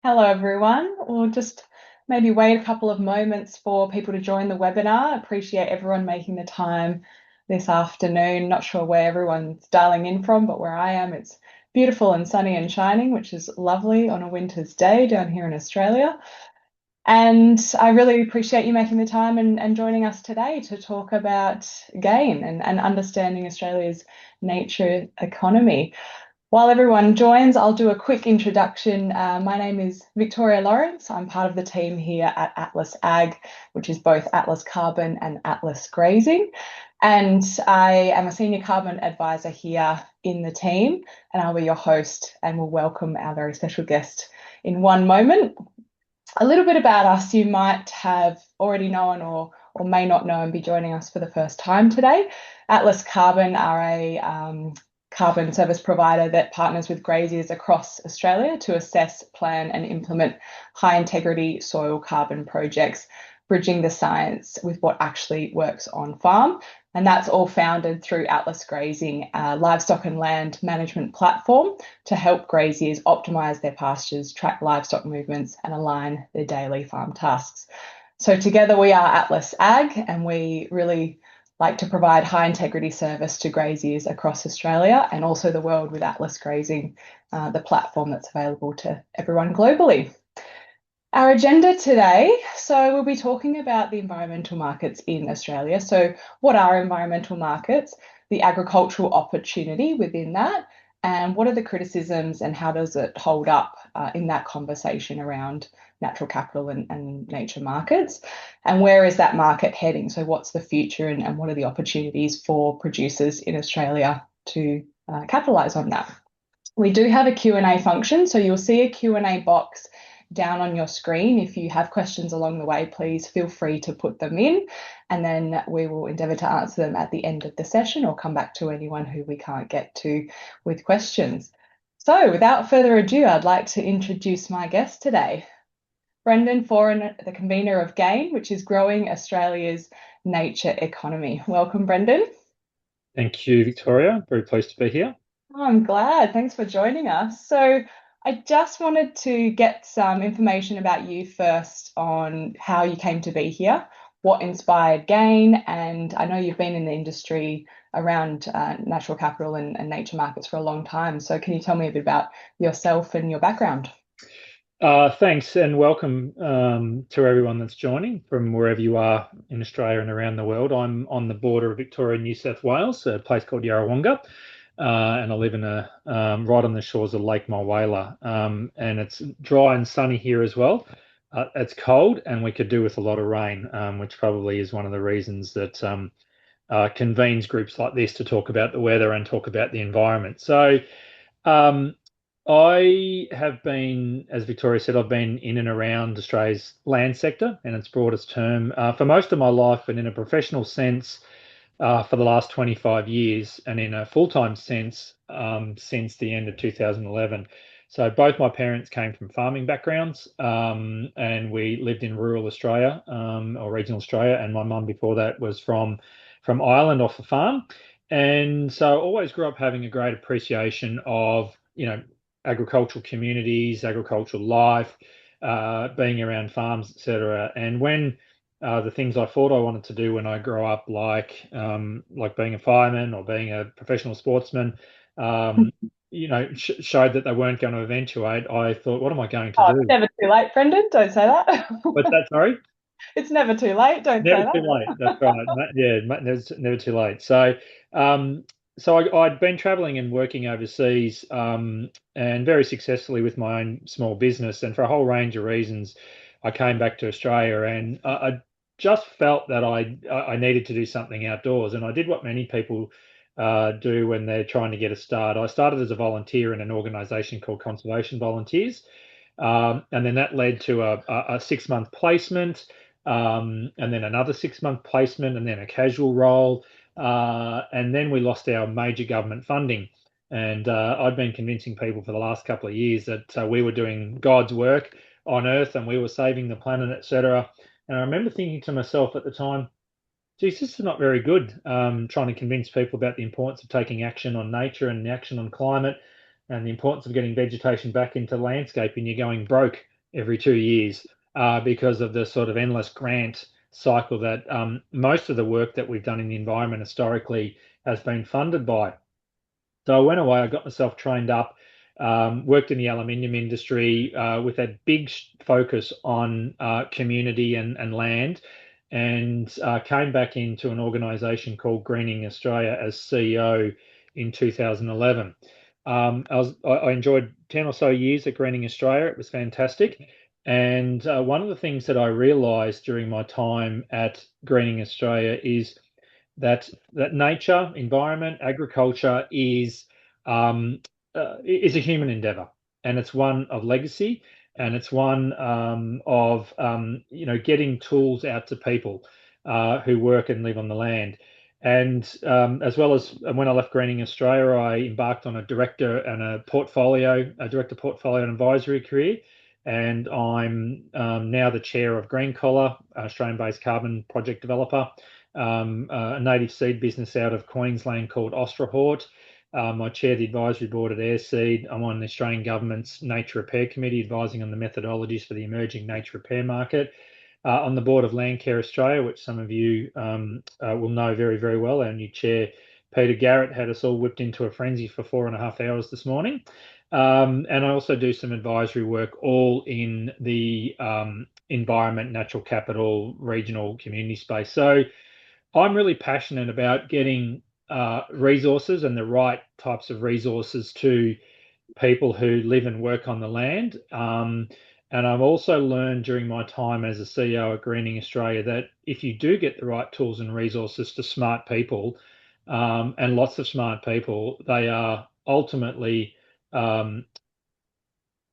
Hello, everyone. We'll just maybe wait a couple of moments for people to join the webinar. Appreciate everyone making the time this afternoon. Not sure where everyone's dialing in from, but where I am, it's beautiful and sunny and shining, which is lovely on a winter's day down here in Australia. And I really appreciate you making the time and joining us today to talk about GANE and understanding Australia's nature economy. While everyone joins, I'll do a quick introduction. My name is Victoria Lawrance. I'm part of the team here at Atlas Ag, which is both Atlas Carbon and Atlas Grazing. And I am a senior carbon advisor here in the team, and I'll be your host and will welcome our very special guest in one moment. A little bit about us you might have already known or may not know and be joining us for the first time today. Atlas Carbon are a carbon service provider that partners with graziers across Australia to assess, plan and implement high integrity soil carbon projects, bridging the science with what actually works on farm. And that's all founded through Atlas Grazing, a livestock and land management platform to help graziers optimise their pastures, track livestock movements and align their daily farm tasks. So together we are Atlas Ag, and we really like to provide high integrity service to graziers across Australia and also the world with Atlas Grazing, the platform that's available to everyone globally. Our agenda today, so we'll be talking about the environmental markets in Australia. So what are environmental markets, the agricultural opportunity within that, and what are the criticisms and how does it hold up in that conversation around natural capital and nature markets, and where is that market heading? So what's the future and what are the opportunities for producers in Australia to capitalise on that? We do have a Q&A function, so you'll see a Q&A box down on your screen. If you have questions along the way, please feel free to put them in, and then we will endeavour to answer them at the end of the session or come back to anyone who we can't get to with questions. So without further ado, I'd like to introduce my guest today, Brendan Foran, the Convenor of GANE, which is Growing Australia's Nature Economy. Welcome, Brendan. Thank you, Victoria. Very pleased to be here. Oh, I'm glad. Thanks for joining us. So I just wanted to get some information about you first on how you came to be here, what inspired GANE, and I know you've been in the industry around natural capital and nature markets for a long time. So can you tell me a bit about yourself and your background? Thanks and welcome to everyone that's joining from wherever you are in Australia and around the world. I'm on the border of Victoria and New South Wales, a place called Yarrawonga, and I live in right on the shores of Lake Mulwala, and it's dry and sunny here as well. It's cold and we could do with a lot of rain, which probably is one of the reasons that convenes groups like this to talk about the weather and talk about the environment. So um, I have been, as Victoria said, I've been in and around Australia's land sector and its broadest term for most of my life, but in a professional sense for the last 25 years and in a full-time sense since the end of 2011. So both my parents came from farming backgrounds, and we lived in rural Australia, or regional Australia, and my mum before that was from Ireland off a farm. And so I always grew up having a great appreciation of, agricultural communities, agricultural life, being around farms, etc. And when the things I thought I wanted to do when I grow up, like being a fireman or being a professional sportsman, showed that they weren't going to eventuate, I thought, what am I going to Oh, it's do? never too late, Brendan. Don't say that. What's that? Sorry? It's never too late. Don't Never say too that. late. That's right. Yeah, never too late. Um, I'd been traveling and working overseas, and very successfully with my own small business. And for a whole range of reasons, I came back to Australia, and I just felt that I needed to do something outdoors. And I did what many people do when they're trying to get a start. I started as a volunteer in an organisation called Conservation Volunteers, and then that led to a 6-month placement, and then another 6-month placement, and then a casual role. And then we lost our major government funding. And I'd been convincing people for the last couple of years that we were doing God's work on Earth and we were saving the planet, etc. And I remember thinking to myself at the time, geez, this is not very good, trying to convince people about the importance of taking action on nature and the action on climate and the importance of getting vegetation back into landscape, and you're going broke every 2 years because of the sort of endless grant cycle that most of the work that we've done in the environment historically has been funded by. So I went away, I got myself trained up, worked in the aluminium industry with a big focus on community and land, and came back into an organisation called Greening Australia as CEO in 2011. I enjoyed 10 or so years at Greening Australia. It was fantastic. And one of the things that I realised during my time at Greening Australia is that nature, environment, agriculture is a human endeavor, and it's one of legacy, and it's one of getting tools out to people who work and live on the land. And as well as when I left Greening Australia, I embarked on a director portfolio and advisory career. And I'm now the chair of Green Collar, Australian-based carbon project developer, a native seed business out of Queensland called Austrahort. I chair the advisory board at Airseed. I'm on the Australian Government's Nature Repair Committee, advising on the methodologies for the emerging nature repair market. On the board of Landcare Australia, which some of you will know very, very well. Our new chair, Peter Garrett, had us all whipped into a frenzy for 4.5 hours this morning. And I also do some advisory work, all in the environment, natural capital, regional community space. So I'm really passionate about getting resources and the right types of resources to people who live and work on the land. And I've also learned during my time as a CEO at Greening Australia that if you do get the right tools and resources to smart people, and lots of smart people, they are ultimately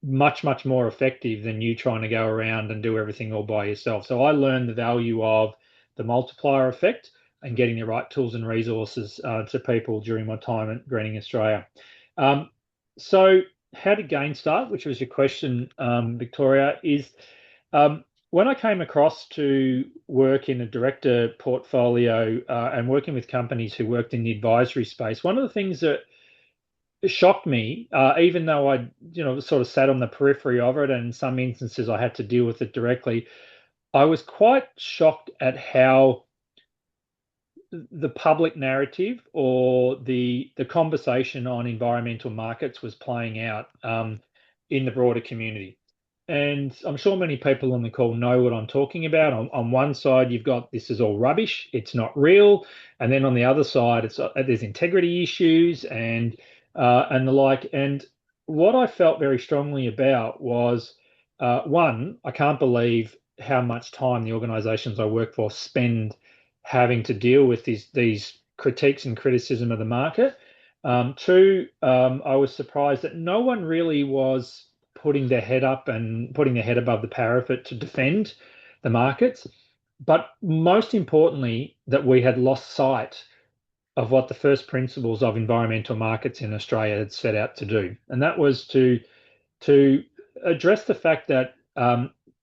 much, much more effective than you trying to go around and do everything all by yourself. So I learned the value of the multiplier effect and getting the right tools and resources to people during my time at Greening Australia. So how did GANE start, which was your question, Victoria, is when I came across to work in a director portfolio and working with companies who worked in the advisory space, one of the things that shocked me, even though I, sort of sat on the periphery of it, and in some instances I had to deal with it directly. I was quite shocked at how the public narrative or the conversation on environmental markets was playing out in the broader community. And I'm sure many people on the call know what I'm talking about. On one side, you've got this is all rubbish, it's not real, and then on the other side, there's integrity issues and the like. And what I felt very strongly about was one, I can't believe how much time the organisations I work for spend having to deal with these critiques and criticism of the market. Two, I was surprised that no one really was putting their head up and putting their head above the parapet to defend the markets. But most importantly, that we had lost sight of what the first principles of environmental markets in Australia had set out to do. And that was to address the fact that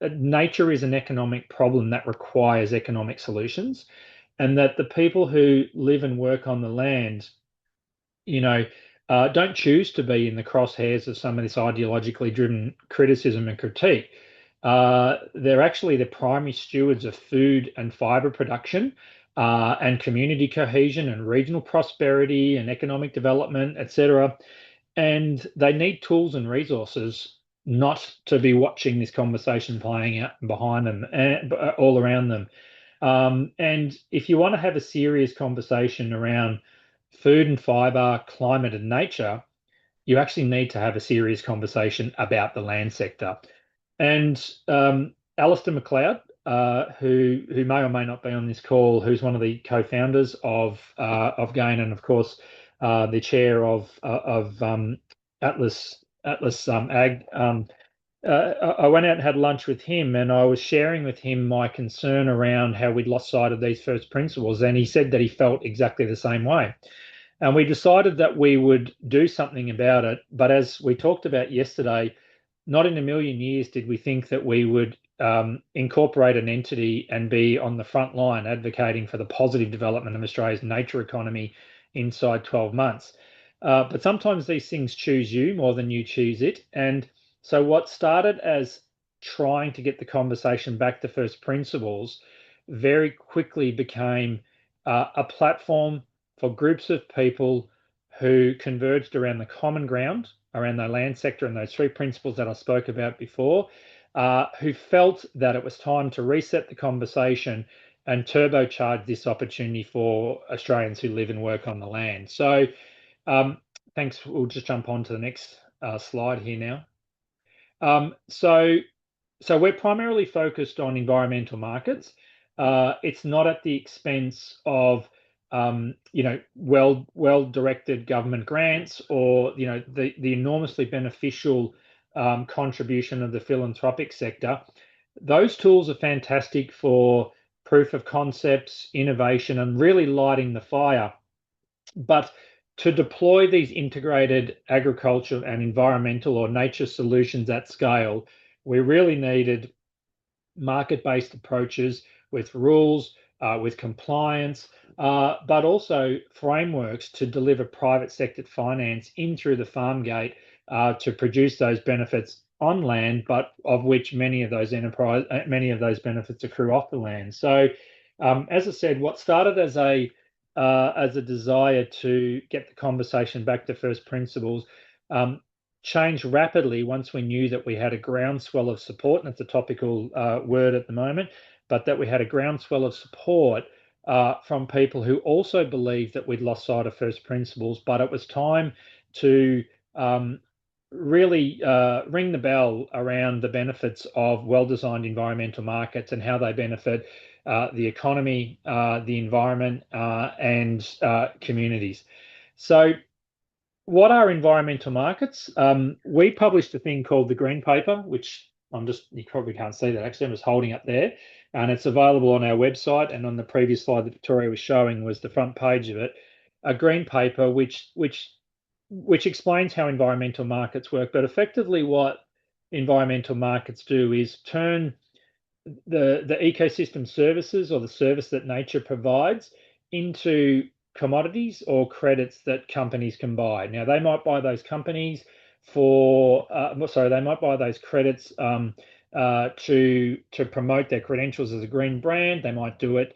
nature is an economic problem that requires economic solutions, and that the people who live and work on the land, don't choose to be in the crosshairs of some of this ideologically driven criticism and critique. They're actually the primary stewards of food and fibre production, and community cohesion and regional prosperity and economic development, etc. And they need tools and resources, not to be watching this conversation playing out behind them and all around them. And if you want to have a serious conversation around food and fibre, climate and nature, you actually need to have a serious conversation about the land sector. And Alistair McLeod, who may or may not be on this call, who's one of the co-founders of GANE, and of course the chair of Atlas Ag. I went out and had lunch with him, and I was sharing with him my concern around how we'd lost sight of these first principles, and he said that he felt exactly the same way. And we decided that we would do something about it. But as we talked about yesterday, not in a million years did we think that we would incorporate an entity and be on the front line advocating for the positive development of Australia's nature economy inside 12 months. But sometimes these things choose you more than you choose it. And so what started as trying to get the conversation back to first principles very quickly became a platform for groups of people who converged around the common ground, around the land sector and those three principles that I spoke about before, who felt that it was time to reset the conversation and turbocharge this opportunity for Australians who live and work on the land. So thanks. We'll just jump on to the next slide here now. So we're primarily focused on environmental markets. It's not at the expense of well-directed government grants or the enormously beneficial contribution of the philanthropic sector. Those tools are fantastic for proof of concepts, innovation, and really lighting the fire. But to deploy these integrated agriculture and environmental or nature solutions at scale, we really needed market-based approaches with rules, with compliance, but also frameworks to deliver private sector finance in through the farm gate to produce those benefits on land, but of which many of those benefits accrue off the land. So, as I said, what started as a desire to get the conversation back to first principles changed rapidly once we knew that we had a groundswell of support, and it's a topical word at the moment, but that we had a groundswell of support from people who also believed that we'd lost sight of first principles, but it was time to really ring the bell around the benefits of well-designed environmental markets and how they benefit the economy, the environment, and communities. So what are environmental markets? We published a thing called the Green Paper, which you probably can't see that actually, I'm just holding up there. And it's available on our website. And on the previous slide that Victoria was showing was the front page of it, a Green Paper, which explains how environmental markets work. But effectively what environmental markets do is turn the ecosystem services or the service that nature provides into commodities or credits that companies can buy. Now they might buy those companies they might buy those credits to promote their credentials as a green brand. They might do it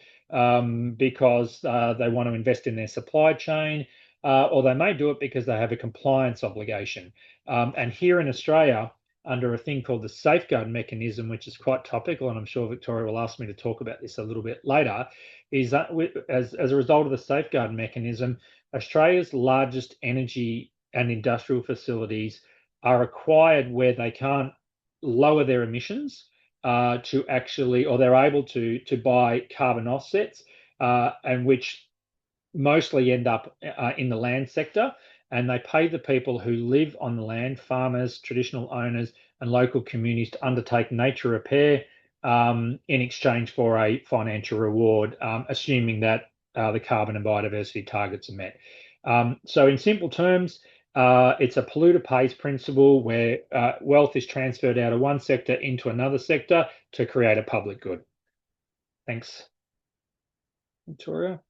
because they want to invest in their supply chain, or they may do it because they have a compliance obligation. And here in Australia, under a thing called the safeguard mechanism, which is quite topical, and I'm sure Victoria will ask me to talk about this a little bit later, is that as a result of the safeguard mechanism, Australia's largest energy and industrial facilities are acquired where they can't lower their emissions to actually, or they're able to buy carbon offsets, and which mostly end up in the land sector, and they pay the people who live on the land, farmers, traditional owners, and local communities to undertake nature repair in exchange for a financial reward, assuming that the carbon and biodiversity targets are met. So in simple terms, it's a polluter pays principle where wealth is transferred out of one sector into another sector to create a public good. Thanks, Victoria.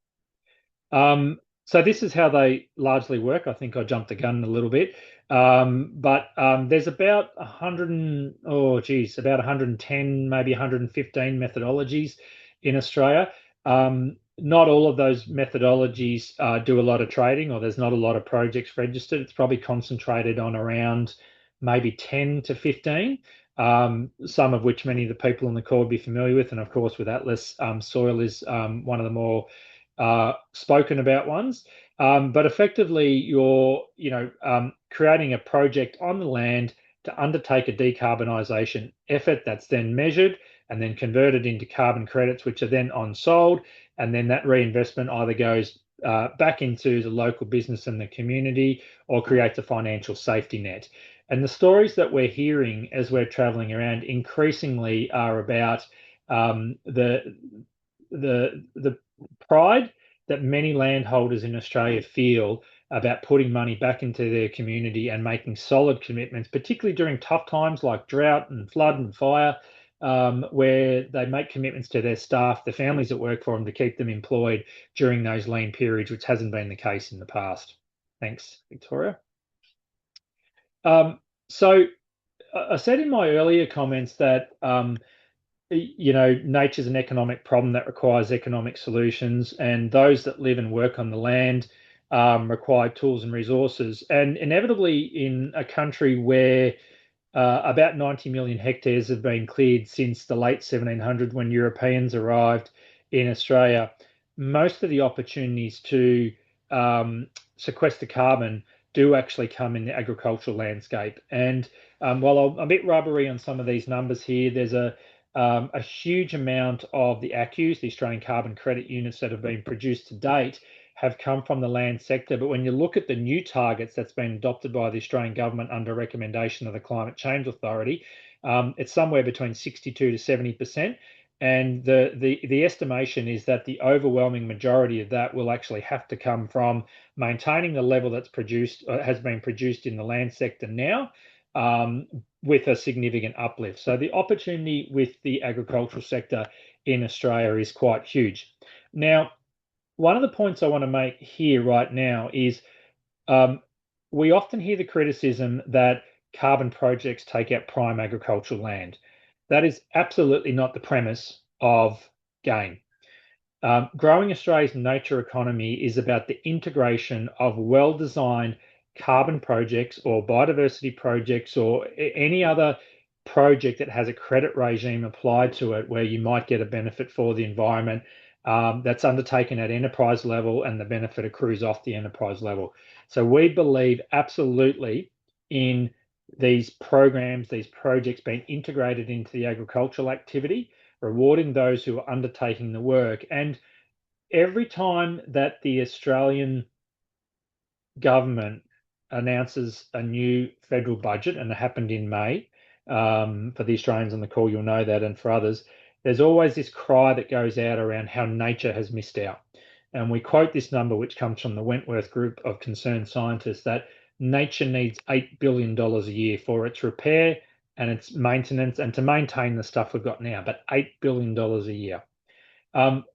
So this is how they largely work. I think I jumped the gun a little bit, but there's about 110, maybe 115 methodologies in Australia. Not all of those methodologies do a lot of trading, or there's not a lot of projects registered. It's probably concentrated on around maybe 10 to 15, some of which many of the people on the call would be familiar with. And of course, with Atlas, soil is one of the more spoken about ones, but effectively you're creating a project on the land to undertake a decarbonisation effort that's then measured and then converted into carbon credits, which are then on sold, and then that reinvestment either goes back into the local business and the community or creates a financial safety net. And the stories that we're hearing as we're traveling around increasingly are about the pride that many landholders in Australia feel about putting money back into their community and making solid commitments, particularly during tough times like drought and flood and fire, where they make commitments to their staff, the families that work for them, to keep them employed during those lean periods, which hasn't been the case in the past. Thanks, Victoria. So I said in my earlier comments that nature's an economic problem that requires economic solutions, and those that live and work on the land require tools and resources. And inevitably, in a country where about 90 million hectares have been cleared since the late 1700s when Europeans arrived in Australia, most of the opportunities to sequester carbon do actually come in the agricultural landscape. And while I'm a bit rubbery on some of these numbers here, there's a huge amount of the ACCUs, the Australian Carbon Credit Units that have been produced to date, have come from the land sector. But when you look at the new targets that's been adopted by the Australian government under recommendation of the Climate Change Authority, it's somewhere between 62 to 70%. And the estimation is that the overwhelming majority of that will actually have to come from maintaining the level that's produced, has been produced in the land sector now, with a significant uplift. So the opportunity with the agricultural sector in Australia is quite huge. Now, one of the points I want to make here right now is we often hear the criticism that carbon projects take out prime agricultural land. That is absolutely not the premise of GANE. Growing Australia's nature economy is about the integration of well-designed carbon projects or biodiversity projects or any other project that has a credit regime applied to it where you might get a benefit for the environment, that's undertaken at enterprise level and the benefit accrues off the enterprise level. So we believe absolutely in these programs, these projects being integrated into the agricultural activity, rewarding those who are undertaking the work. And every time that the Australian government announces a new federal budget, and it happened in May, for the Australians on the call, you'll know that, and for others, there's always this cry that goes out around how nature has missed out. And we quote this number, which comes from the Wentworth Group of Concerned Scientists, that nature needs $8 billion a year for its repair and its maintenance and to maintain the stuff we've got now, but $8 billion a year.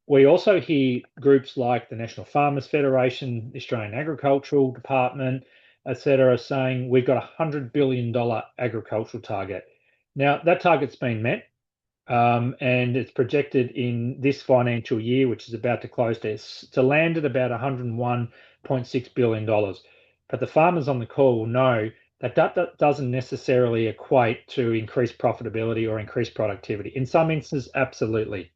We also hear groups like the National Farmers Federation, the Australian Agricultural Department, etc., saying we've got a $100 billion agricultural target. Now, that target's been met, and it's projected in this financial year, which is about to close, to land at about $101.6 billion. But the farmers on the call will know that that doesn't necessarily equate to increased profitability or increased productivity. In some instances, absolutely.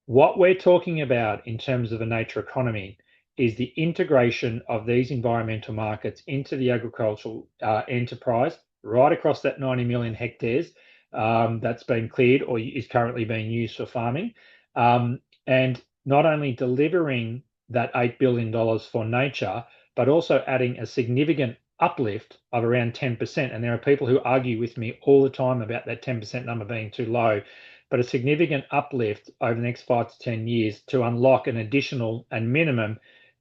What we're talking about in terms of a nature economy is the integration of these environmental markets into the agricultural enterprise right across that 90 million hectares that's been cleared or is currently being used for farming. And not only delivering that $8 billion for nature, but also adding a significant uplift of around 10%. And there are people who argue with me all the time about that 10% number being too low, but a significant uplift over the next 5 to 10 years to unlock an additional and minimum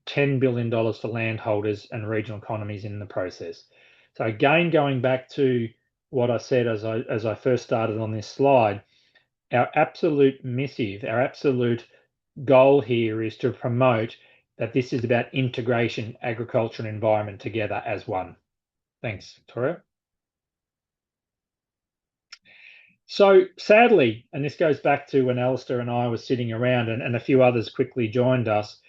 $10 billion for landholders and regional economies in the process. So again, going back to what I said as I first started on this slide, our absolute missive, our absolute goal here is to promote that this is about integration, agriculture and environment together as one. Thanks, Victoria. So sadly, and this goes back to when Alistair and I were sitting around and a few others quickly joined us,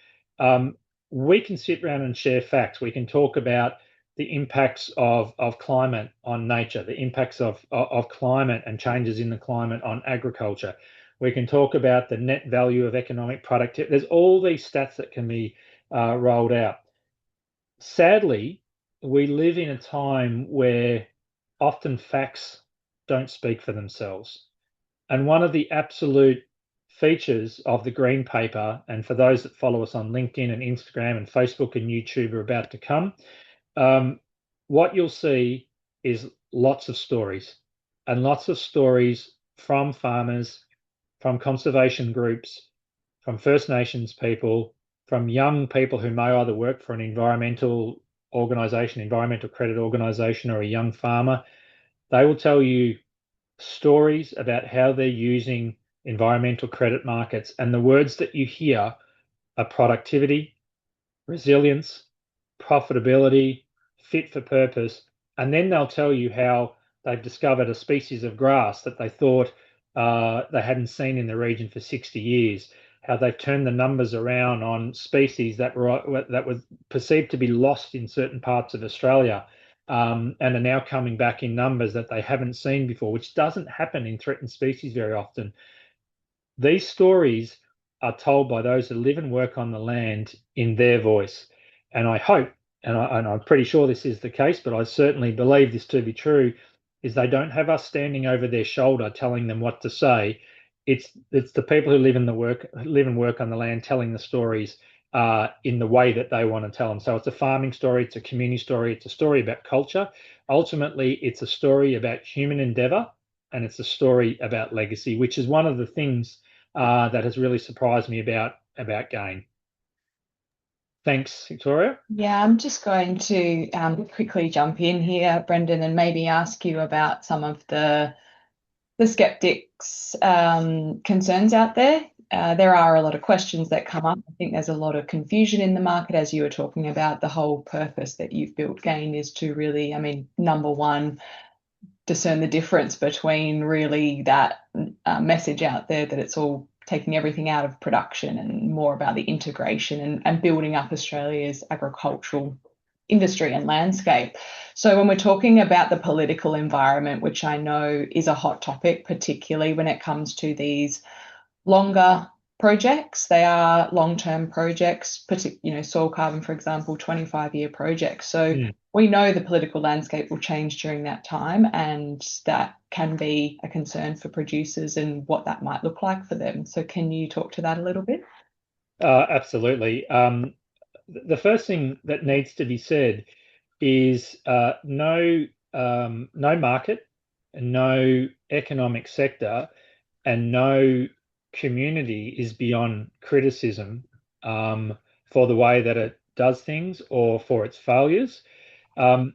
we can sit around and share facts. We can talk about the impacts of climate on nature, the impacts of climate and changes in the climate on agriculture. We can talk about the net value of economic productivity. There's all these stats that can be rolled out. Sadly, we live in a time where often facts don't speak for themselves. And one of the absolute features of the Green Paper, and for those that follow us on LinkedIn and Instagram and Facebook and YouTube are about to come, what you'll see is lots of stories and lots of stories from farmers, from conservation groups, from First Nations people, from young people who may either work for an environmental organization, environmental credit organization, or a young farmer. They will tell you stories about how they're using environmental credit markets. And the words that you hear are productivity, resilience, profitability, fit for purpose. And then they'll tell you how they've discovered a species of grass that they thought they hadn't seen in the region for 60 years. How they've turned the numbers around on species that were perceived to be lost in certain parts of Australia, and are now coming back in numbers that they haven't seen before, which doesn't happen in threatened species very often. These stories are told by those who live and work on the land in their voice. And I hope, and I'm pretty sure this is the case, but I certainly believe this to be true, is they don't have us standing over their shoulder telling them what to say. It's the people who live and work on the land telling the stories in the way that they want to tell them. So it's a farming story, it's a community story, it's a story about culture. Ultimately, it's a story about human endeavor, and it's a story about legacy, which is one of the things that has really surprised me about GANE. Thanks, Victoria. Yeah, I'm just going to quickly jump in here, Brendan, and maybe ask you about some of the skeptics' concerns out there. There are a lot of questions that come up. I think there's a lot of confusion in the market, as you were talking about. The whole purpose that you've built GANE is to really, I mean, number one, discern the difference between really that message out there that it's all taking everything out of production and more about the integration and building up Australia's agricultural industry and landscape. So when we're talking about the political environment, which I know is a hot topic, particularly when it comes to these longer projects, they are long-term projects, soil carbon, for example, 25-year projects. So we know the political landscape will change during that time, and that can be a concern for producers and what that might look like for them. So can you talk to that a little bit? Absolutely. The first thing that needs to be said is no market, no economic sector, and no community is beyond criticism for the way that it does things or for its failures. And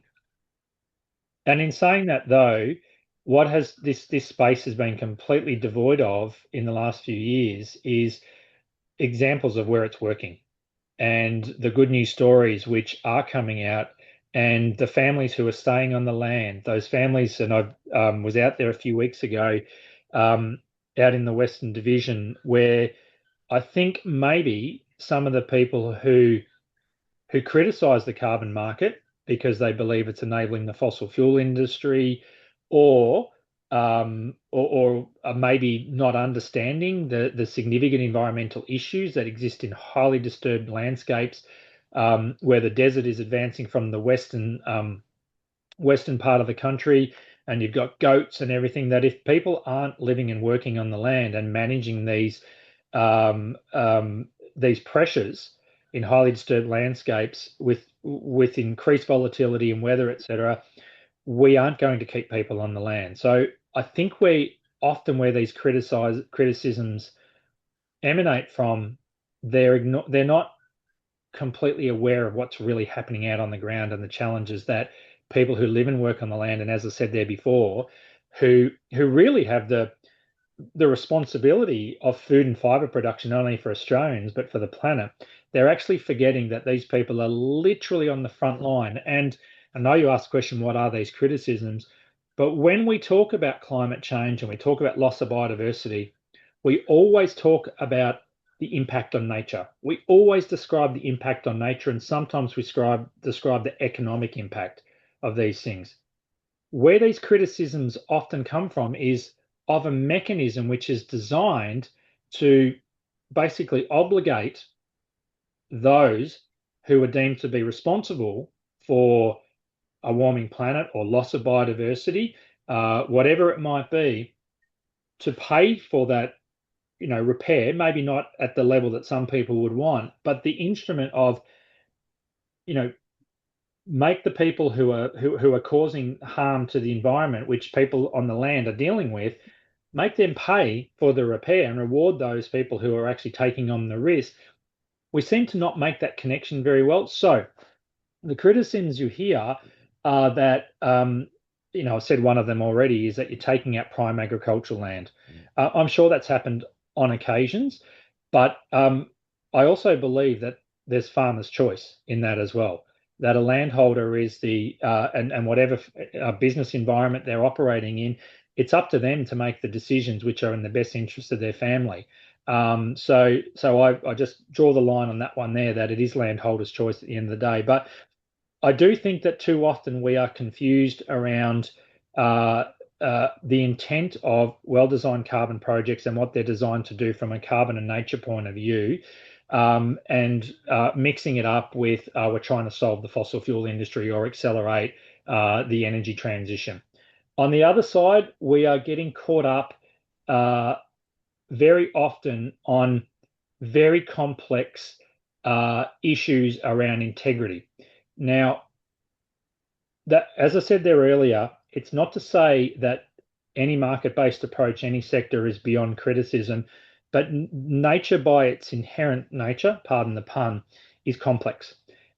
in saying that, though, what has this space has been completely devoid of in the last few years is examples of where it's working and the good news stories which are coming out, and the families who are staying on the land. Those families, and I was out there a few weeks ago, out in the Western Division, where I think maybe some of the people who criticise the carbon market because they believe it's enabling the fossil fuel industry, or are maybe not understanding the significant environmental issues that exist in highly disturbed landscapes, where the desert is advancing from the western part of the country, and you've got goats and everything. That if people aren't living and working on the land and managing these pressures in highly disturbed landscapes with increased volatility and weather, etc., we aren't going to keep people on the land. So I think we often where these criticisms emanate from, they're not completely aware of what's really happening out on the ground and the challenges that people who live and work on the land, and as I said there before, who really have the responsibility of food and fiber production, not only for Australians, but for the planet. They're actually forgetting that these people are literally on the front line. And I know you asked the question, what are these criticisms? But when we talk about climate change and we talk about loss of biodiversity, we always talk about the impact on nature. We always describe the impact on nature, and sometimes we describe the economic impact of these things. Where these criticisms often come from is of a mechanism which is designed to basically obligate those who are deemed to be responsible for a warming planet or loss of biodiversity, whatever it might be, to pay for that, repair, maybe not at the level that some people would want, but the instrument of, make the people who are causing harm to the environment, which people on the land are dealing with, make them pay for the repair and reward those people who are actually taking on the risk. We seem to not make that connection very well. So the criticisms you hear are that, I've said one of them already, is that you're taking out prime agricultural land. I'm sure that's happened on occasions, but I also believe that there's farmers' choice in that as well. that a landholder is and whatever business environment they're operating in, it's up to them to make the decisions which are in the best interest of their family. So I just draw the line on that one there, that it is landholders' choice at the end of the day. But I do think that too often we are confused around uh, the intent of well-designed carbon projects and what they're designed to do from a carbon and nature point of view, and mixing it up with we're trying to solve the fossil fuel industry or accelerate the energy transition. On the other side, we are getting caught up uh, very often on very complex issues around integrity. Now, that, as I said there earlier, it's not to say that any market-based approach, any sector is beyond criticism, but nature by its inherent nature, pardon the pun, is complex.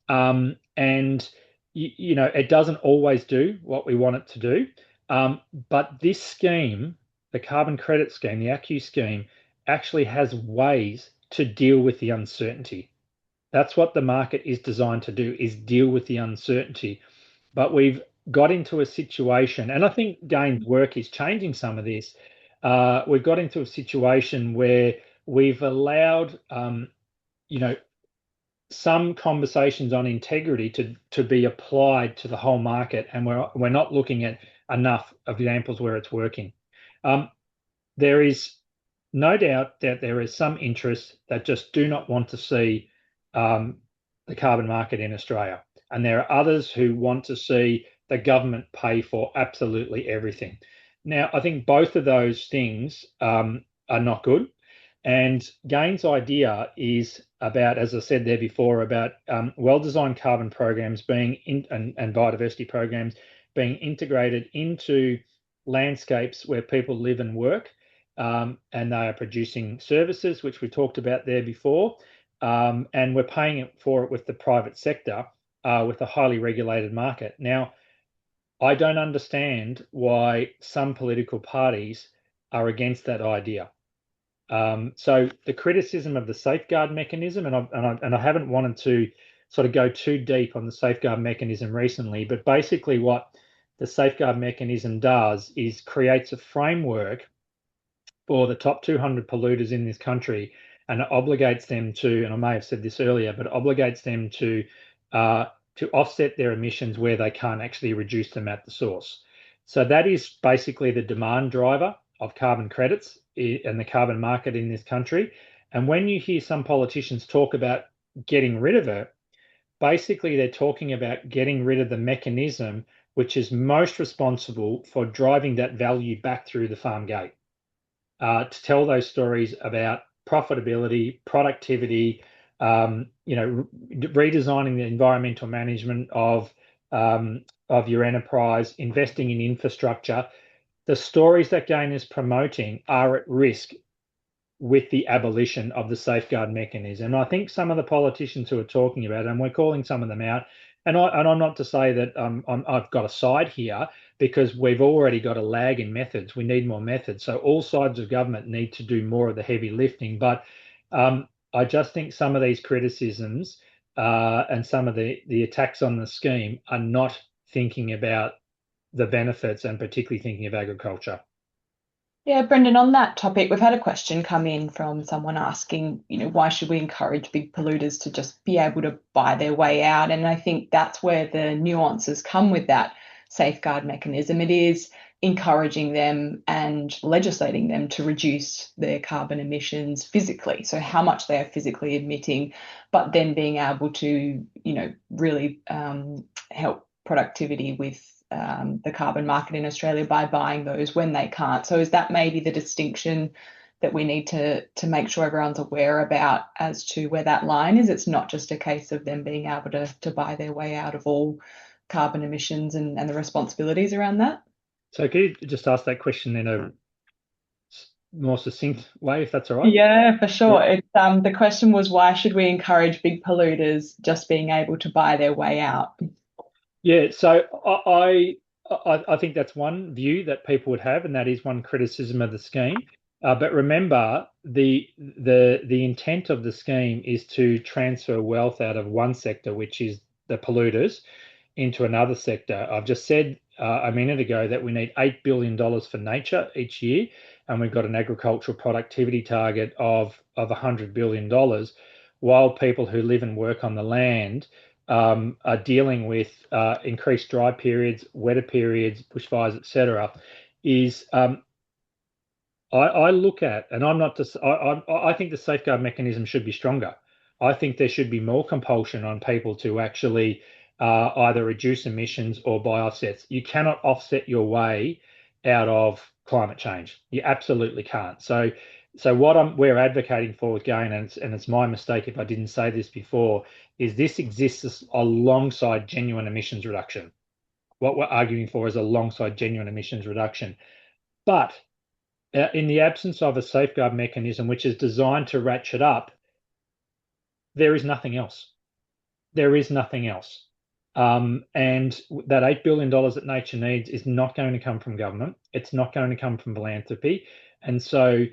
And it doesn't always do what we want it to do. But this scheme, the carbon credit scheme, the ACCU scheme, actually has ways to deal with the uncertainty. That's what the market is designed to do, is deal with the uncertainty. But we've got into a situation, and I think Gane's work is changing some of this. We've got into a situation where we've allowed, some conversations on integrity to be applied to the whole market, and we're not looking at enough examples where it's working. There is no doubt that there is some interests that just do not want to see the carbon market in Australia. And there are others who want to see the government pay for absolutely everything. Now, I think both of those things are not good. And Gane's idea is about, as I said there before, about well-designed carbon programs and biodiversity programs being integrated into landscapes where people live and work, and they are producing services, which we talked about there before, and we're paying for it with the private sector, with a highly regulated market. Now, I don't understand why some political parties are against that idea. So the criticism of the safeguard mechanism, and I haven't wanted to sort of go too deep on the safeguard mechanism recently, but basically what the safeguard mechanism does is creates a framework for the top 200 polluters in this country, and it obligates them to, and I may have said this earlier, but it obligates them to offset their emissions where they can't actually reduce them at the source. So that is basically the demand driver of carbon credits and the carbon market in this country. And when you hear some politicians talk about getting rid of it, basically they're talking about getting rid of the mechanism which is most responsible for driving that value back through the farm gate, to tell those stories about profitability, productivity, redesigning the environmental management of your enterprise, investing in infrastructure. The stories that GANE is promoting are at risk with the abolition of the safeguard mechanism. And I think some of the politicians who are talking about it, and we're calling some of them out, and I'm not to say that I've got a side here, because we've already got a lag in methods. We need more methods. So all sides of government need to do more of the heavy lifting. But I just think some of these criticisms and some of the attacks on the scheme are not thinking about the benefits, and particularly thinking of agriculture. Yeah, Brendan, on that topic, we've had a question come in from someone asking, why should we encourage big polluters to just be able to buy their way out? And I think that's where the nuances come with that safeguard mechanism. It is encouraging them and legislating them to reduce their carbon emissions physically. So how much they are physically emitting, but then being able to, really help productivity with the carbon market in Australia by buying those when they can't. So is that maybe the distinction that we need to make sure everyone's aware about as to where that line is? It's not just a case of them being able to buy their way out of all carbon emissions and the responsibilities around that. So could you just ask that question in a more succinct way, if that's all right? Yeah, for Yeah. sure. The question was, why should we encourage big polluters just being able to buy their way out? Yeah, so I think that's one view that people would have, and that is one criticism of the scheme. But remember, the intent of the scheme is to transfer wealth out of one sector, which is the polluters into another sector. I've just said a minute ago that we need $8 billion for nature each year, and we've got an agricultural productivity target of $100 billion, while people who live and work on the land are dealing with increased dry periods, wetter periods, bushfires, etc. Is I look at, and I'm not just, I think the safeguard mechanism should be stronger. I think there should be more compulsion on people to actually either reduce emissions or buy offsets. You cannot offset your way out of climate change. You absolutely can't. So what we're advocating for with GAIN, and it's my mistake if I didn't say this before, is this exists alongside genuine emissions reduction. What we're arguing for is alongside genuine emissions reduction. But in the absence of a safeguard mechanism which is designed to ratchet up, there is nothing else. There is nothing else. And that $8 billion that nature needs is not going to come from government. It's not going to come from philanthropy. And so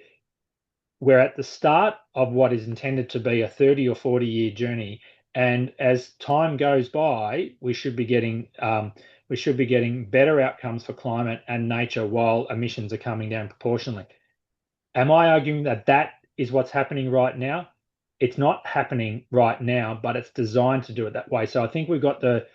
we're at the start of what is intended to be a 30 or 40-year journey. And as time goes by, we should be getting better outcomes for climate and nature while emissions are coming down proportionally. Am I arguing that that is what's happening right now? It's not happening right now, but it's designed to do it that way. So I think we've got the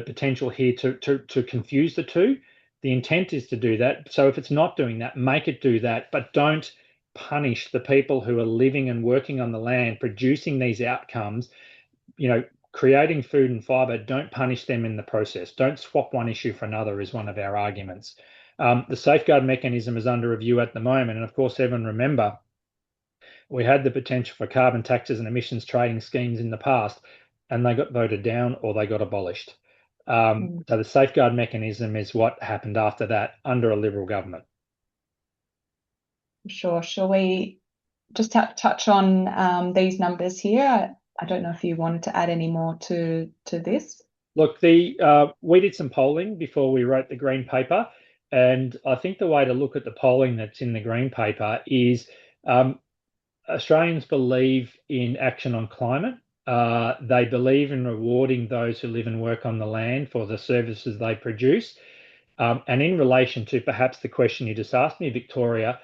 potential here to confuse the two. The intent is to do that. So if it's not doing that, make it do that, but don't punish the people who are living and working on the land, producing these outcomes, creating food and fiber. Don't punish them in the process. Don't swap one issue for another is one of our arguments. The safeguard mechanism is under review at the moment. And of course, everyone remember, we had the potential for carbon taxes and emissions trading schemes in the past, and they got voted down or they got abolished. So the safeguard mechanism is what happened after that under a Liberal government. Sure. Shall we just touch on these numbers here? I don't know if you wanted to add any more to this. Look, we did some polling before we wrote the green paper, and I think the way to look at the polling that's in the green paper is Australians believe in action on climate. They believe in rewarding those who live and work on the land for the services they produce. And in relation to perhaps the question you just asked me, Victoria,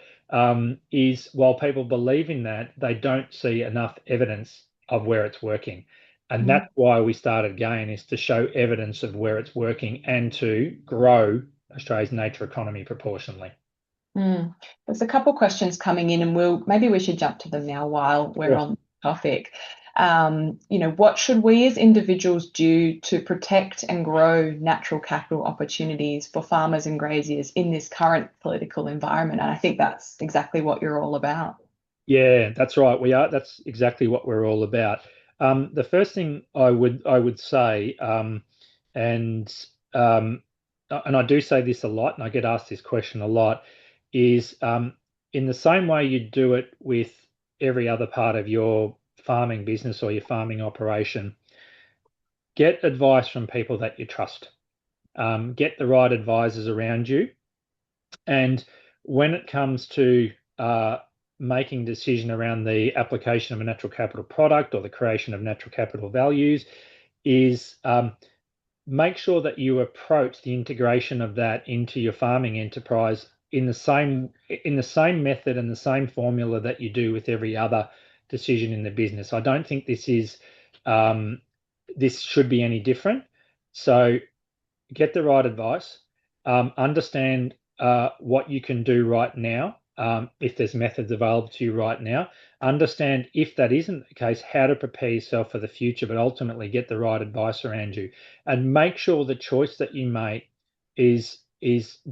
is while people believe in that, they don't see enough evidence of where it's working. And that's why we started GAIN, is to show evidence of where it's working and to grow Australia's nature economy proportionally. There's a couple questions coming in, and maybe we should jump to them now while we're on the topic. What should we as individuals do to protect and grow natural capital opportunities for farmers and graziers in this current political environment? And I think that's exactly what you're all about. Yeah, that's right. That's exactly what we're all about. The first thing I would say, and I do say this a lot, and I get asked this question a lot, is in the same way you do it with every other part of your farming business or your farming operation, get advice from people that you trust. Get the right advisors around you. And when it comes to making a decision around the application of a natural capital product or the creation of natural capital values, is make sure that you approach the integration of that into your farming enterprise in the same method and the same formula that you do with every other decision in the business. I don't think this should be any different. So get the right advice, understand what you can do right now, if there's methods available to you right now, understand if that isn't the case, how to prepare yourself for the future, but ultimately get the right advice around you, and make sure the choice that you make is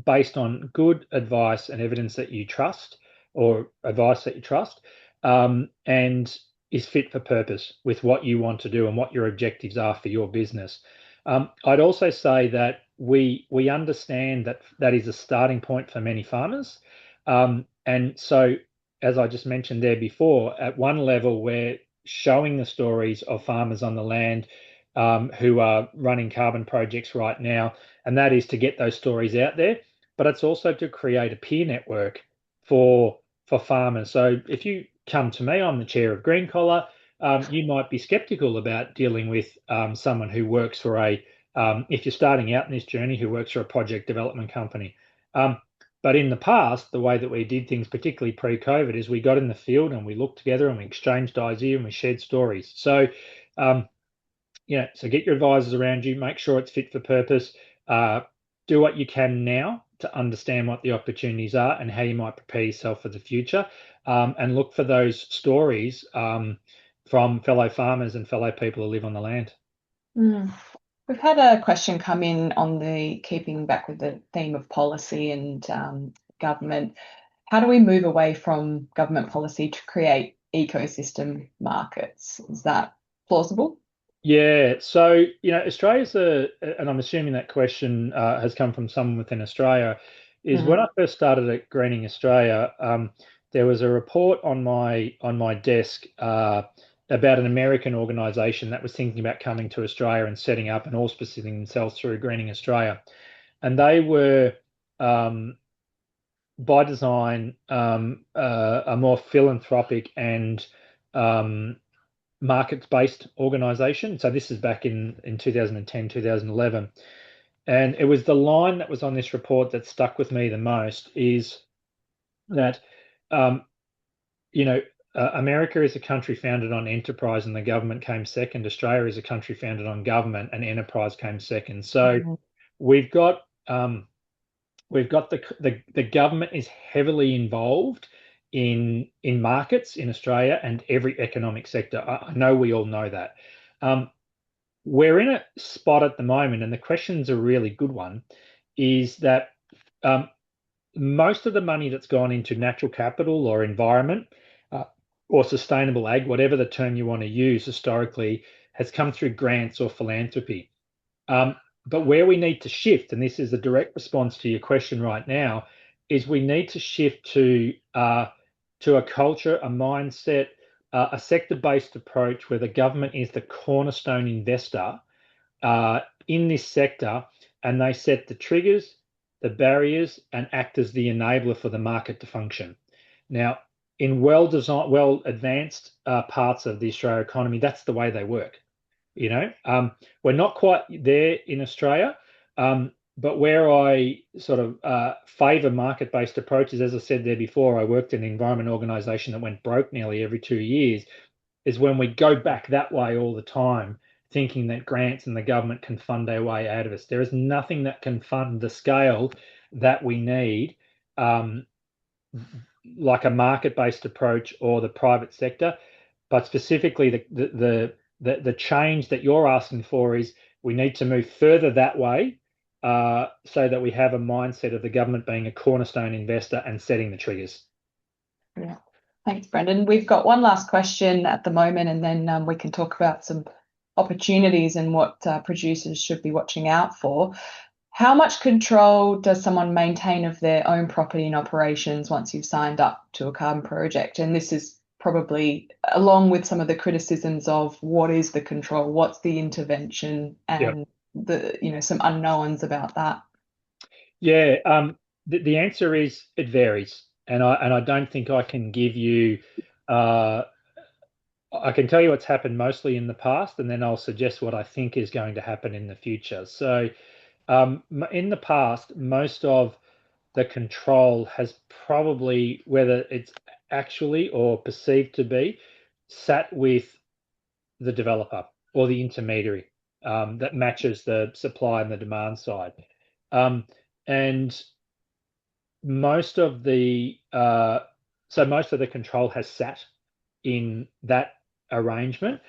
based on good advice and evidence that you trust, or advice that you trust, and is fit for purpose with what you want to do and what your objectives are for your business. I'd also say that we understand that is a starting point for many farmers. And so, as I just mentioned there before, at one level, we're showing the stories of farmers on the land who are running carbon projects right now, and that is to get those stories out there. But it's also to create a peer network for farmers. So if you come to me, I'm the chair of Green Collar. you might be skeptical about dealing with someone who works for if you're starting out in this journey, who works for a project development company. Um, but in the past, the way that we did things, particularly pre-COVID, is we got in the field and we looked together and we exchanged ideas and we shared stories. So, um, so get your advisors around you, make sure it's fit for purpose. Uh, do what you can now to understand what the opportunities are and how you might prepare yourself for the future. And look for those stories from fellow farmers and fellow people who live on the land. Mm. We've had a question come in on the keeping back with the theme of policy and government. How do we move away from government policy to create ecosystem markets? Is that plausible? Yeah, so Australia's and I'm assuming that question has come from someone within Australia. Is when Mhm. I first started at Greening Australia, there was a report on my desk about an American organisation that was thinking about coming to Australia and setting up and auspicing themselves through Greening Australia, and they were by design a more philanthropic and um, markets-based organization. So this is back in 2010, 2011. And it was the line that was on this report that stuck with me the most is that, um, America is a country founded on enterprise and the government came second. Australia is a country founded on government and enterprise came second. So Mhm. we've got um, we've got the government is heavily involved in markets in Australia and every economic sector. I know we all know that. Um, we're in a spot at the moment, and the question's a really good one, is that um, most of the money that's gone into natural capital or environment uh, or sustainable ag, whatever the term you want to use historically, has come through grants or philanthropy. Um, but where we need to shift, and this is a direct response to your question right now, is we need to shift to a culture, a mindset, a sector-based approach where the government is the cornerstone investor in this sector, and they set the triggers, the barriers, and act as the enabler for the market to function. Now, in well-designed, well-advanced parts of the Australian economy, that's the way they work. We're not quite there in Australia, but where I sort of favour market-based approaches, as I said there before, I worked in an environment organisation that went broke nearly every 2 years, is when we go back that way all the time, thinking that grants and the government can fund our way out of us. There is nothing that can fund the scale that we need, um, like a market-based approach or the private sector. But specifically, the change that you're asking for is we need to move further that way, so that we have a mindset of the government being a cornerstone investor and setting the triggers. Yeah. Thanks, Brendan. We've got one last question at the moment, and then we can talk about some opportunities and what producers should be watching out for. How much control does someone maintain of their own property and operations once you've signed up to a carbon project? And this is probably along with some of the criticisms of what is the control, what's the intervention, Yeah. and some unknowns about that. Yeah, the answer is it varies, and I don't think I can give you. Uh, I can tell you what's happened mostly in the past, and then I'll suggest what I think is going to happen in the future. So, in the past, most of the control has probably, whether it's actually or perceived to be, sat with the developer or the intermediary that matches the supply and the demand side. Um, and most of the most of the control has sat in that arrangement,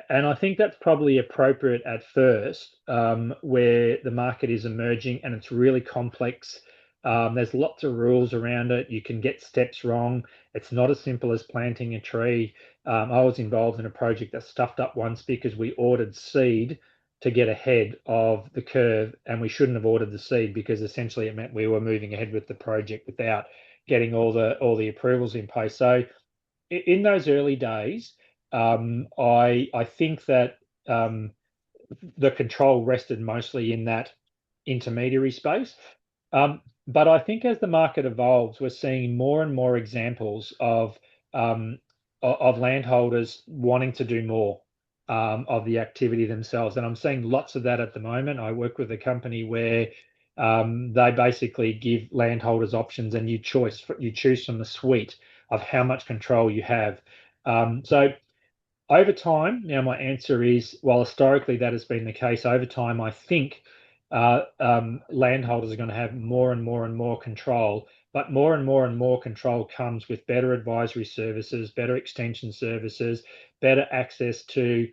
and I think that's probably appropriate at first, where the market is emerging and it's really complex. There's lots of rules around it. You can get steps wrong. It's not as simple as planting a tree. I was involved in a project that stuffed up once because we ordered seed to get ahead of the curve, and we shouldn't have ordered the seed because essentially it meant we were moving ahead with the project without getting all the approvals in place. So in those early days, I think that the control rested mostly in that intermediary space. But I think as the market evolves, we're seeing more and more examples um, of landholders wanting to do more of the activity themselves. And I'm seeing lots of that at the moment. I work with a company where they basically give landholders options, and you choose from the suite of how much control you have. So over time, now my answer is, while historically that has been the case, over time I think landholders are going to have more and more and more control, but more and more and more control comes with better advisory services, better extension services, better access to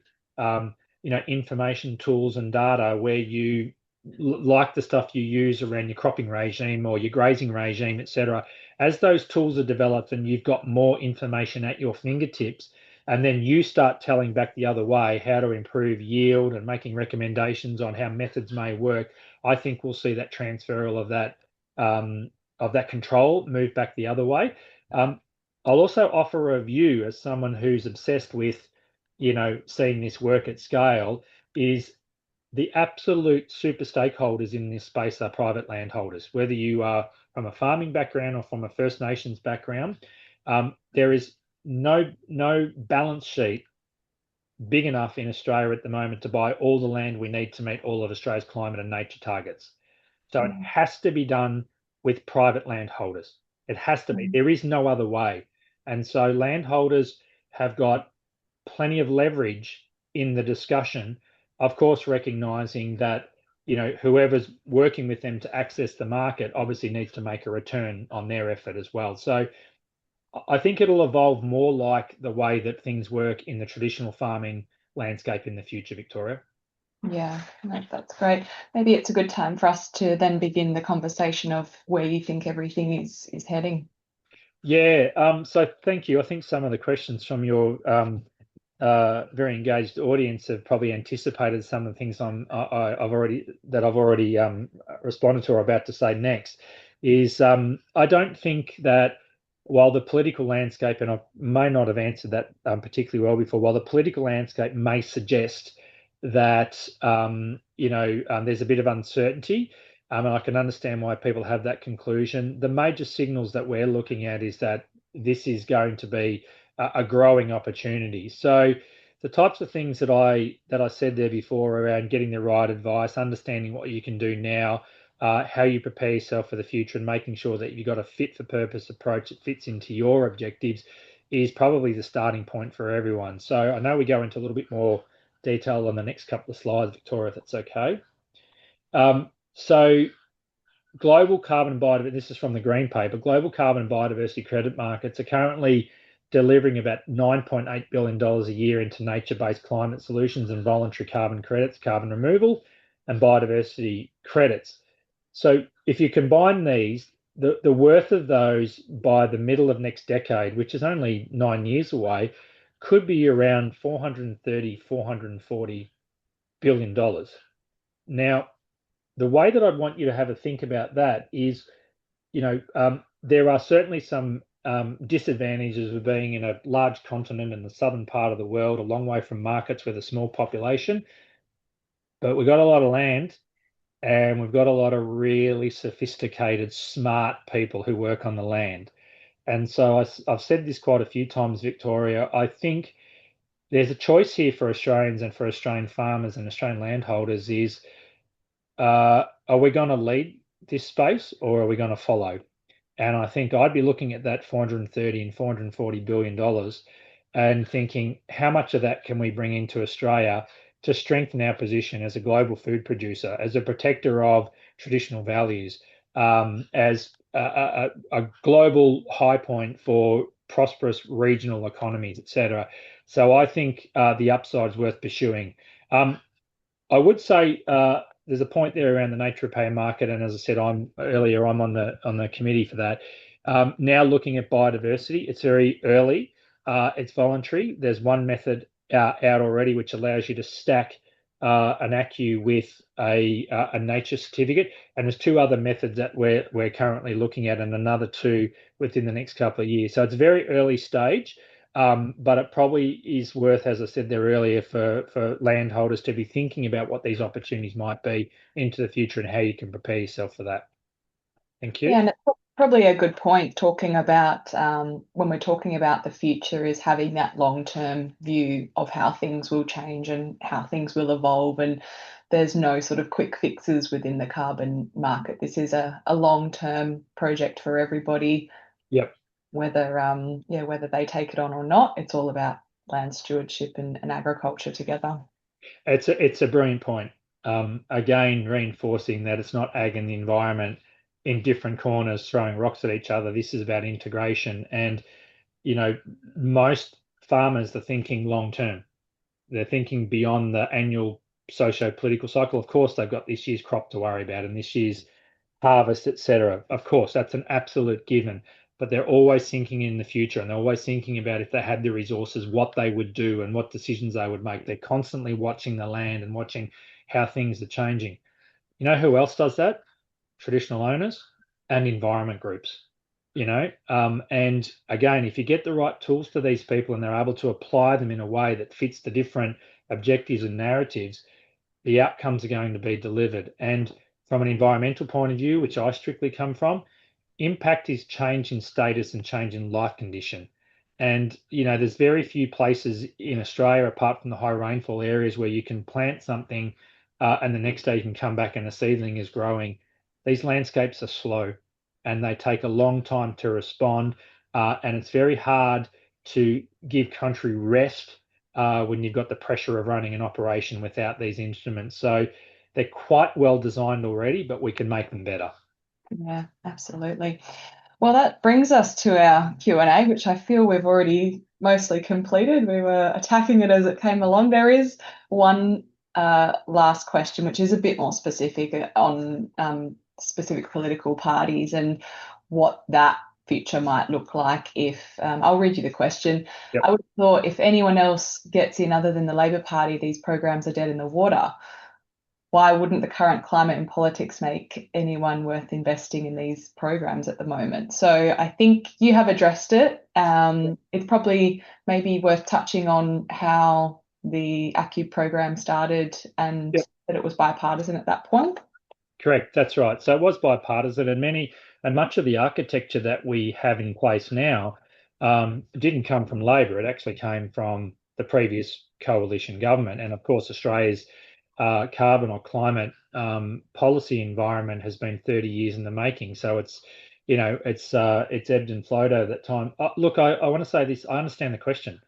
information tools and data where you like the stuff you use around your cropping regime or your grazing regime, etc. As those tools are developed and you've got more information at your fingertips, and then you start telling back the other way how to improve yield and making recommendations on how methods may work, I think we'll see that transferal of that control move back the other way. I'll also offer a view as someone who's obsessed with, seeing this work at scale, is the absolute super stakeholders in this space are private landholders, whether you are from a farming background or from a First Nations background. There is no balance sheet big enough in Australia at the moment to buy all the land we need to meet all of Australia's climate and nature targets. So it has to be done with private landholders. It has to be. There is no other way. And so landholders have got plenty of leverage in the discussion, of course, recognizing that whoever's working with them to access the market obviously needs to make a return on their effort as well. So I think it'll evolve more like the way that things work in the traditional farming landscape in the future, Victoria. Yeah, no, that's great. Maybe it's a good time for us to then begin the conversation of where you think everything is heading. Yeah, so thank you. I think some of the questions from your very engaged audience have probably anticipated some of the things I've already responded to or about to say next. Is I don't think that while the political landscape, and I may not have answered that particularly well before, while the political landscape may suggest that there's a bit of uncertainty, and I can understand why people have that conclusion. The major signals that we're looking at is that this is going to be a growing opportunity. So the types of things that I said there before around getting the right advice, understanding what you can do now, how you prepare yourself for the future, and making sure that you've got a fit for purpose approach that fits into your objectives is probably the starting point for everyone. So I know we go into a little bit more detail on the next couple of slides, Victoria, if that's okay. So global carbon biodiversity, this is from the green paper, global carbon biodiversity credit markets are currently delivering about $9.8 billion a year into nature-based climate solutions and voluntary carbon credits, carbon removal, and biodiversity credits. So if you combine these, the worth of those by the middle of next decade, which is only 9 years away, could be around $430, $440 billion. Now, the way that I'd want you to have a think about that is, there are certainly some disadvantages of being in a large continent in the southern part of the world, a long way from markets with a small population. But we've got a lot of land, and we've got a lot of really sophisticated, smart people who work on the land. And so I've said this quite a few times, Victoria. I think there's a choice here for Australians and for Australian farmers and Australian landholders is, are we going to lead this space or are we going to follow? And I think I'd be looking at that 430 and $440 billion and thinking, how much of that can we bring into Australia to strengthen our position as a global food producer, as a protector of traditional values, as a global high point for prosperous regional economies, etc. So I think the upside is worth pursuing. I would say there's a point there around the nature repair market, and as I said, I'm on the committee for that. Now looking at biodiversity, it's very early. It's voluntary. There's one method out already which allows you to stack an ACCU with a nature certificate, and there's two other methods that we're currently looking at, and another two within the next couple of years. So it's very early stage. But it probably is worth, as I said there earlier, for landholders to be thinking about what these opportunities might be into the future and how you can prepare yourself for that. Thank Yeah, you. and it's probably a good point talking about when we're talking about the future is having that long-term view of how things will change and how things will evolve. And there's no sort of quick fixes within the carbon market. This is a long-term project for everybody, Yep. whether they take it on or not. It's all about land stewardship and agriculture together. It's a brilliant point. Again, reinforcing that it's not ag and the environment in different corners throwing rocks at each other. This is about integration. And, most farmers are thinking long term. They're thinking beyond the annual socio-political cycle. Of course, they've got this year's crop to worry about and this year's harvest, etc. Of course, that's an absolute given. But they're always thinking in the future and they're always thinking about if they had the resources, what they would do and what decisions they would make. They're constantly watching the land and watching how things are changing. You know who else does that? Traditional owners and environment groups. And again, if you get the right tools to these people and they're able to apply them in a way that fits the different objectives and narratives, the outcomes are going to be delivered. And from an environmental point of view, which I strictly come from, impact is change in status and change in life condition. And, there's very few places in Australia, apart from the high rainfall areas, where you can plant something and the next day you can come back and a seedling is growing. These landscapes are slow and they take a long time to respond. And it's very hard to give country rest when you've got the pressure of running an operation without these instruments. So they're quite well designed already, but we can make them better. Yeah, absolutely. Well, that brings us to our Q&A, which I feel we've already mostly completed. We were attacking it as it came along. There is one last question, which is a bit more specific on specific political parties and what that future might look like if, I'll read you the question. Yep. I would have thought if anyone else gets in other than the Labor Party, these programs are dead in the water. Why wouldn't the current climate and politics make anyone worth investing in these programs at the moment? So I think you have addressed it. It's probably maybe worth touching on how the ACCU program started and Yep. that it was bipartisan at that point. Correct. That's right. So it was bipartisan, and much of the architecture that we have in place now didn't come from Labor. It actually came from the previous coalition government, and of course, Australia's carbon or climate policy environment has been 30 years in the making. So it's ebbed and flowed over that time. Look, I want to say this. I understand the question,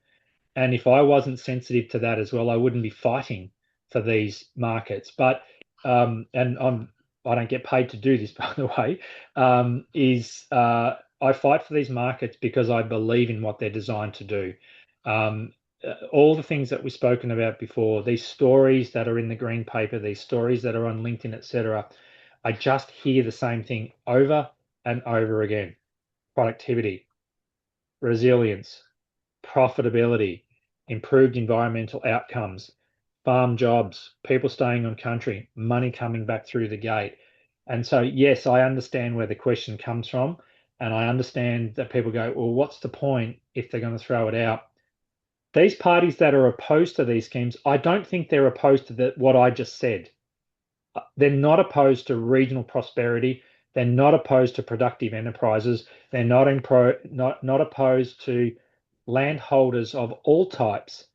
and if I wasn't sensitive to that as well, I wouldn't be fighting for these markets. But I don't get paid to do this, by the way. I fight for these markets because I believe in what they're designed to do. All the things that we've spoken about before, these stories that are in the green paper, these stories that are on LinkedIn, etc., I just hear the same thing over and over again. Productivity, resilience, profitability, improved environmental outcomes, farm jobs, people staying on country, money coming back through the gate. And so, yes, I understand where the question comes from. And I understand that people go, well, what's the point if they're going to throw it out? These parties that are opposed to these schemes, I don't think they're opposed to what I just said. They're not opposed to regional prosperity. They're not opposed to productive enterprises. They're not opposed to landholders of all types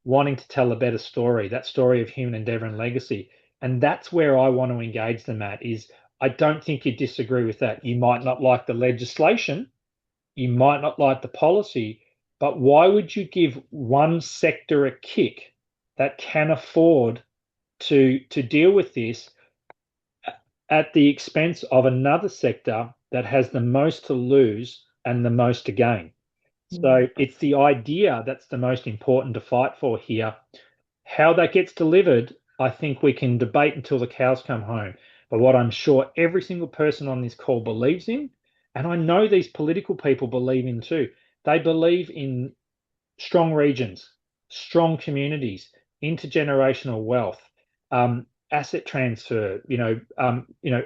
wanting to tell a better story, that story of human endeavour and legacy. And that's where I want to engage them at is I don't think you disagree with that. You might not like the legislation, you might not like the policy, but why would you give one sector a kick that can afford to deal with this at the expense of another sector that has the most to lose and the most to gain? So it's the idea that's the most important to fight for here. How that gets delivered, I think we can debate until the cows come home. But what I'm sure every single person on this call believes in, and I know these political people believe in too, they believe in strong regions, strong communities, intergenerational wealth, asset transfer,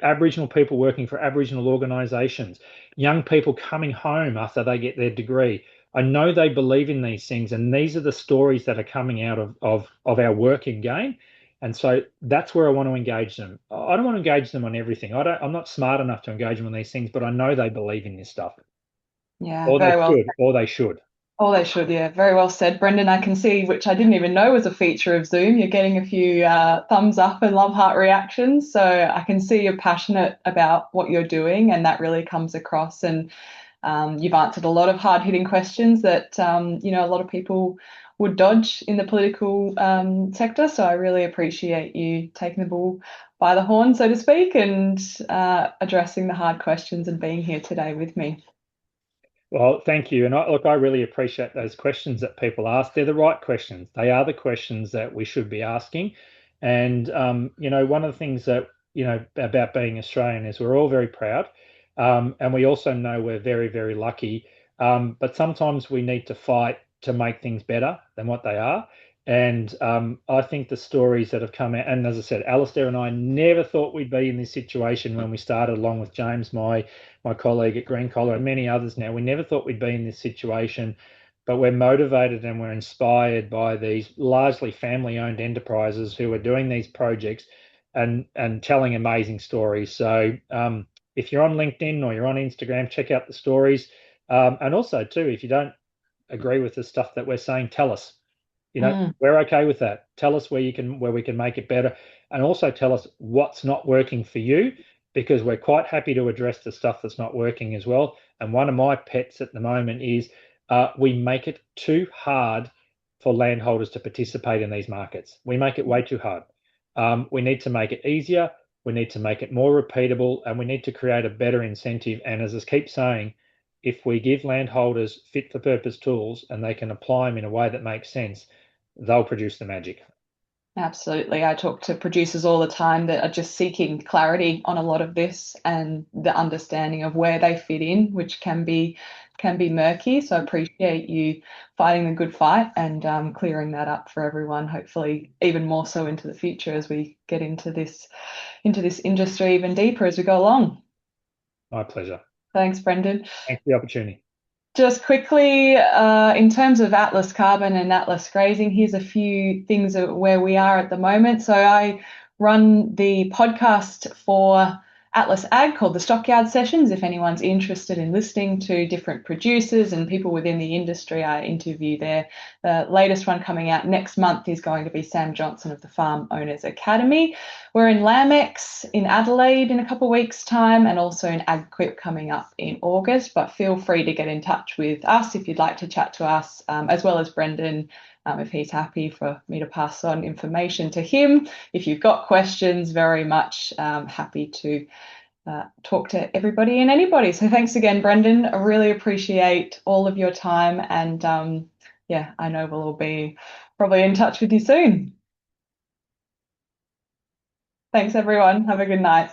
Aboriginal people working for Aboriginal organisations, young people coming home after they get their degree. I know they believe in these things, and these are the stories that are coming out of our work in GANE. And so that's where I want to engage them. I don't want to engage them on everything. I'm not smart enough to engage them on these things, but I know they believe in this stuff, Yeah, or they very well. should, or they should. Oh, they should. Yeah, very well said, Brendan. I can see, which I didn't even know was a feature of Zoom. You're getting a few thumbs up and love heart reactions. So I can see you're passionate about what you're doing, and that really comes across. And you've answered a lot of hard hitting questions that a lot of people would dodge in the political sector. So I really appreciate you taking the bull by the horn, so to speak, and addressing the hard questions and being here today with me. Well, thank you. And look, I really appreciate those questions that people ask. They're the right questions. They are the questions that we should be asking. And, one of the things that, about being Australian is we're all very proud. And we also know we're very, very lucky. But sometimes we need to fight to make things better than what they are. And I think the stories that have come out, and as I said, Alistair and I never thought we'd be in this situation when we started, along with James, my colleague at Green Collar, and many others now. We never thought we'd be in this situation, but we're motivated and we're inspired by these largely family-owned enterprises who are doing these projects and telling amazing stories. So if you're on LinkedIn or you're on Instagram, check out the stories. And also, too, if you don't agree with the stuff that we're saying, tell us. Mm. We're okay with that. Tell us where we can make it better, and also tell us what's not working for you, because we're quite happy to address the stuff that's not working as well. And one of my pets at the moment is we make it too hard for landholders to participate in these markets. We make it way too hard. We need to make it easier. We need to make it more repeatable, and we need to create a better incentive. And as I keep saying, if we give landholders fit for purpose tools and they can apply them in a way that makes sense, they'll produce the magic. Absolutely. I talk to producers all the time that are just seeking clarity on a lot of this and the understanding of where they fit in, which can be murky. So I appreciate you fighting the good fight and clearing that up for everyone. Hopefully, even more so into the future as we get into this industry even deeper as we go along. My pleasure. Thanks, Brendan. Thanks for the opportunity. Just quickly, in terms of Atlas Carbon and Atlas Grazing, here's a few things where we are at the moment. So I run the podcast for Atlas Ag called the Stockyard Sessions. If anyone's interested in listening to different producers and people within the industry, I interview there. The latest one coming out next month is going to be Sam Johnson of the Farm Owners Academy. We're in LAMX in Adelaide in a couple of weeks' time, and also in AgQuip coming up in August. But feel free to get in touch with us if you'd like to chat to us, as well as Brendan, if he's happy for me to pass on information to him. If you've got questions, very much happy to talk to everybody and anybody. So thanks again, Brendan. I really appreciate all of your time. And yeah, I know we'll all be probably in touch with you soon. Thanks, everyone. Have a good night.